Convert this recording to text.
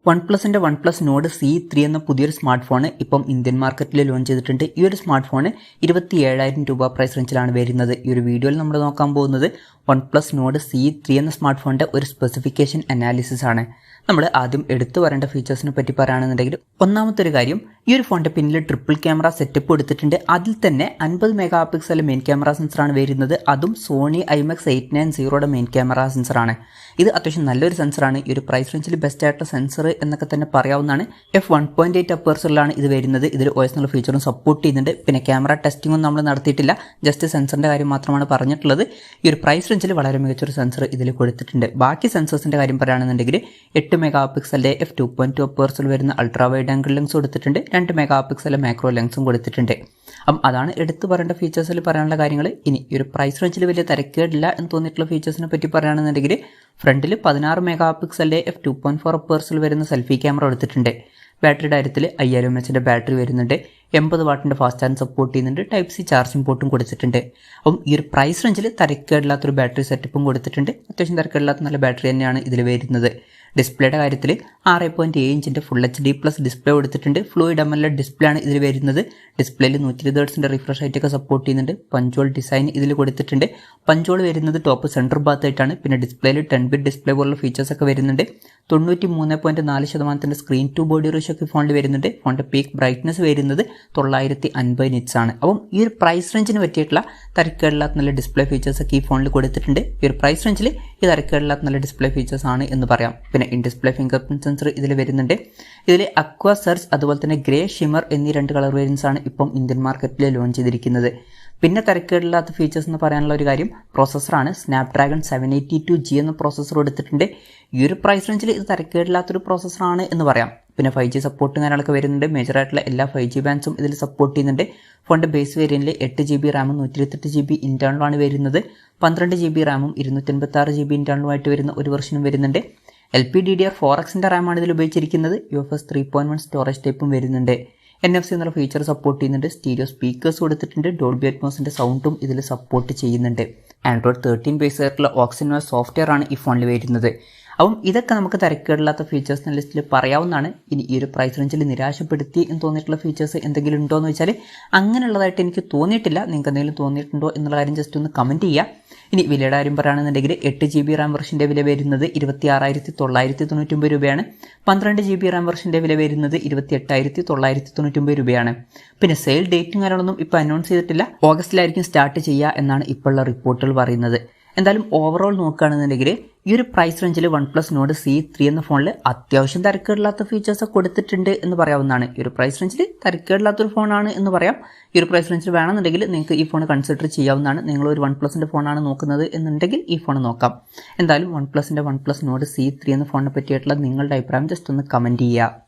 OnePlusന്റെ OnePlus Nord C3 എന്ന പുതിയൊരു smart phone ഇപ്പം ഇന്ത്യൻ മാർക്കറ്റിൽ ലോഞ്ച് ചെയ്തിട്ടുണ്ട്. ഈ ഒരു സ്മാർട്ട് ഫോൺ 27,000 രൂപ പ്രൈസ് റേഞ്ചിലാണ് വരുന്നത്. ഈ ഒരു വീഡിയോയിൽ നമ്മൾ നോക്കാൻ പോകുന്നത് OnePlus Nord C3 എന്ന സ്മാർട്ട് ഫോണിന്റെ ഒരു സ്പെസിഫിക്കേഷൻ അനാലിസിസ് ആണ്. നമ്മൾ ആദ്യം എടുത്തു പറയേണ്ട ഫീച്ചേഴ്സിനെ പറ്റി പറയുകയാണെന്നുണ്ടെങ്കിൽ, ഒന്നാമത്തെ ഒരു കാര്യം, ഈ ഒരു ഫോണിന്റെ പിന്നിൽ ട്രിപ്പിൾ ക്യാമറ സെറ്റപ്പ് എടുത്തിട്ടുണ്ട്. അതിൽ തന്നെ 50 മെഗാ പിക്സൽ മെയിൻ ക്യാമറ സെൻസറാണ് വരുന്നത്. അതും സോണി IMX 890യുടെ മെയിൻ ക്യാമറ സെൻസറാണ്. ഇത് അത്യാവശ്യം നല്ലൊരു സെൻസറാണ്. ഈ ഒരു പ്രൈസ് റേഞ്ചിൽ ബെസ്റ്റ് ആയിട്ടുള്ള സെൻസർ എന്നൊക്കെ തന്നെ പറയാവുന്നതാണ്. f1.8 അപ്പേഴ്സിലാണ് ഇത് വരുന്നത്. ഇതിൽ OS എന്നുള്ള ഫീച്ചറും സപ്പോർട്ട് ചെയ്യുന്നുണ്ട്. പിന്നെ ക്യാമറ ടെസ്റ്റിംഗും നമ്മൾ നടത്തിയിട്ടില്ല, ജസ്റ്റ് സെൻസറിന്റെ കാര്യം മാത്രമാണ് പറഞ്ഞിട്ടുള്ളത്. ഈ ഒരു പ്രൈസ് റേഞ്ചിൽ വളരെ മികച്ചൊരു സെൻസർ ഇതിൽ കൊടുത്തിട്ടുണ്ട്. ബാക്കി സെൻസേഴ്സിന്റെ കാര്യം പറയുകയാണെന്നുണ്ടെങ്കിൽ 8 മെഗാ പിക്സലിന്റെ f2.2 അപ്പേഴ്സിൽ വരുന്ന അൾട്രാ വൈഡ് ആംഗിൾ ലെൻസ് കൊടുത്തിട്ടുണ്ട്. 2 മെഗാ പിക്സലിലെ മാക്രോ ലെൻസും കൊടുത്തിട്ടുണ്ട്. അപ്പം അതാണ് എടുത്തു പറയേണ്ട ഫീച്ചേഴ്സിൽ പറയാനുള്ള കാര്യങ്ങൾ. ഇനി ഈ ഒരു പ്രൈസ് റേഞ്ചിൽ വലിയ തിരക്കേടില്ല എന്ന് തോന്നിയിട്ടുള്ള ഫീച്ചേഴ്സിനെ പറ്റി പറയുകയാണെന്നുണ്ടെങ്കിൽ, ഫ്രണ്ടിൽ 16 മെഗാ പിക്സലിന്റെ f2.4 അപ്പേഴ്സിൽ വരുന്ന സെൽഫി ക്യാമറ കൊടുത്തിട്ടുണ്ട്. ബാറ്ററിയുടെ കാര്യത്തിൽ 5000 mAh ബാറ്ററി വരുന്നുണ്ട്. 80 വാട്ടിന്റെ ഫാസ്റ്റ് ചാർജ് സപ്പോർട്ട് ചെയ്യുന്നുണ്ട്. ടൈപ്പ് സി ചാർജിംഗ് പോർട്ടും കൊടുത്തിട്ടുണ്ട്. അപ്പം ഈ ഒരു പ്രൈസ് റേഞ്ചിൽ തിരക്കേടില്ലാത്തൊരു ബാറ്ററി സെറ്റപ്പും കൊടുത്തിട്ടുണ്ട്. അത്യാവശ്യം തിരക്കേടില്ലാത്ത നല്ല ബാറ്ററി തന്നെയാണ് ഇതിൽ വരുന്നത്. ഡിസ്പ്ലേയുടെ കാര്യത്തിൽ 6.7 ഇഞ്ചിന്റെ ഫുൾ HD+ ഡിസ്പ്ലേ കൊടുത്തിട്ടുണ്ട്. ഫ്ലൂയിഡ് AMOLED ഡിസ്പ്ലേ ആണ് ഇതിൽ വരുന്നത്. ഡിസ്പ്ലേയിൽ 120 Hz റിഫ്രഷ് റേറ്റ് ഒക്കെ സപ്പോർട്ട് ചെയ്യുന്നുണ്ട്. പഞ്ചോൾ ഡിസൈൻ ഇതിൽ കൊടുത്തിട്ടുണ്ട്. പഞ്ചോൾ വരുന്നത് ടോപ്പ് സെൻറ്റർ ഭാഗത്തായിട്ടാണ്. പിന്നെ ഡിസ്പ്ലേയിൽ 10-bit ഡിസ്പ്ലേ പോലുള്ള ഫീച്ചേഴ്സ് ഒക്കെ വരുന്നുണ്ട്. 93.4% സ്ക്രീൻ ടു ബോഡി റേഷ്യോ ഒക്കെ ഫോണിൽ വരുന്നുണ്ട്. ഫോണിന്റെ പീക്ക് ബ്രൈറ്റ്നസ് വരുന്നത് 950 nits ആണ്. അപ്പം ഈ ഒരു പ്രൈസ് റേഞ്ചിന് പറ്റിയിട്ടുള്ള തിരക്കേടില്ലാത്ത നല്ല ഡിസ്പ്ലേ ഫീച്ചേഴ്സ് ഒക്കെ ഈ ഫോണിൽ കൊടുത്തിട്ടുണ്ട്. ഈ ഒരു പ്രൈസ് റേഞ്ചിൽ ഈ തിരക്കേടില്ലാത്ത നല്ല ഡിസ്പ്ലേ ഫീച്ചേഴ്സ് ആണ് എന്ന് പറയാം. പിന്നെ in display finger print sensor ഇതിൽ വരുന്നുണ്ട്. ഇതിൽ അക്വ സെർച്ച് അതുപോലെ തന്നെ ഗ്രേ ഷിമർ എന്നീ 2 കളർ വേരിയൻസ് ആണ് ഇപ്പം ഇന്ത്യൻ മാർക്കറ്റിൽ ലോഞ്ച് ചെയ്തിരിക്കുന്നത്. പിന്നെ തിരക്കേടില്ലാത്ത ഫീച്ചേഴ്സ് എന്ന് പറയാനുള്ള ഒരു കാര്യം, പ്രോസസ്സറാണ്. സ്നാപ്ഡ്രാഗൺ 782G എന്ന പ്രോസസ്സർ കൊടുത്തിട്ടുണ്ട്. ഈ ഒരു പ്രൈസ് റേഞ്ചിൽ ഇത് തിരക്കേടില്ലാത്തൊരു പ്രോസസ്സറാണ് എന്ന് പറയാം. പിന്നെ 5G സപ്പോർട്ടും കാര്യങ്ങളൊക്കെ വരുന്നുണ്ട്. മേജറായിട്ടുള്ള എല്ലാ 5G ബാൻഡ്സും ഇതിൽ സപ്പോർട്ട് ചെയ്യുന്നുണ്ട്. ഫോണിന്റെ ബേസ് വേരിയന്റിൽ 8GB റാമും 128GB ഇന്റേണലുമാണ് വരുന്നത്. 12GB റാമും 256GB ഇന്റേണലുമായിട്ട് വരുന്ന ഒരു വെർഷനും വരുന്നുണ്ട്. LPDDR4Xന്റെ റാമാണ് ഇതിൽ ഉപയോഗിച്ചിരിക്കുന്നത്. UFS 3.1 സ്റ്റോറേജ് ടൈപ്പും വരുന്നുണ്ട്. NFC എന്നുള്ള ഫീച്ചർ സപ്പോർട്ട് ചെയ്യുന്നുണ്ട്. സ്റ്റീരിയോ സ്പീക്കേഴ്സ് കൊടുത്തിട്ടുണ്ട്. ഡോൾബി അറ്റ്മോസിന്റെ സൗണ്ടും ഇതിൽ സപ്പോർട്ട് ചെയ്യുന്നുണ്ട്. Android 13 ബേസ് ആയിട്ടുള്ള ഓക്സിജൻ സോഫ്റ്റ്വെയർ ആണ് ഈ ഫോണിൽ വരുന്നത്. അപ്പം ഇതൊക്കെ നമുക്ക് തിരക്കേടില്ലാത്ത ഫീച്ചേഴ്സിൻ്റെ ലിസ്റ്റിൽ പറയാവുന്നതാണ്. ഇനി ഈ ഒരു പ്രൈസ് റേഞ്ചിൽ നിരാശപ്പെടുത്തി എന്ന് തോന്നിയിട്ടുള്ള ഫീച്ചേഴ്സ് എന്തെങ്കിലും ഉണ്ടോ എന്ന് വെച്ചാൽ അങ്ങനെയുള്ളതായിട്ട് എനിക്ക് തോന്നിയിട്ടില്ല. നിങ്ങൾക്ക് എന്തെങ്കിലും തോന്നിയിട്ടുണ്ടോ എന്നുള്ള കാര്യം ജസ്റ്റ് ഒന്ന് കമൻറ്റ് ചെയ്യുക. ഇനി വിലയുടെ കാര്യം പറയുകയാണെന്നുണ്ടെങ്കിൽ 8GB റാം വെർഷൻ്റെ വില വരുന്നത് 26,999 രൂപയാണ്. 12GB റാം വെർഷൻ്റെ വില വരുന്നത് 28,999 രൂപയാണ്. പിന്നെ സെയിൽ ഡേറ്റും കാര്യങ്ങളൊന്നും ഇപ്പോൾ അനൗൺസ് ചെയ്തിട്ടില്ല. ഓഗസ്റ്റിലായിരിക്കും സ്റ്റാർട്ട് ചെയ്യുക എന്നാണ് ഇപ്പോഴുള്ള റിപ്പോർട്ടുകൾ പറയുന്നത്. എന്തായാലും ഓവറോൾ നോക്കുകയാണെന്നുണ്ടെങ്കിൽ ഈ ഒരു പ്രൈസ് റേഞ്ചിൽ OnePlus Nord C3 എന്ന ഫോണിൽ അത്യാവശ്യം തിരക്കേടില്ലാത്ത ഫീച്ചേഴ്സ് കൊടുത്തിട്ടുണ്ട് എന്ന് പറയാവുന്നതാണ്. ഈ ഒരു പ്രൈസ് റേഞ്ചിൽ തിരക്കേടില്ലാത്തൊരു ഫോണാണ് എന്ന് പറയാം. ഈ ഒരു പ്രൈസ് റേഞ്ചിൽ വേണമെന്നുണ്ടെങ്കിൽ നിങ്ങൾക്ക് ഈ ഫോൺ കൺസിഡർ ചെയ്യാവുന്നതാണ്. നിങ്ങളൊരു OnePlusന്റെ ഫോണാണ് നോക്കുന്നത് എന്നുണ്ടെങ്കിൽ ഈ ഫോൺ നോക്കാം. എന്തായാലും OnePlus Nord C3 എന്ന ഫോണിനെ പറ്റിയിട്ടുള്ള നിങ്ങളുടെ അഭിപ്രായം ജസ്റ്റ് ഒന്ന് കമൻറ്റ് ചെയ്യുക.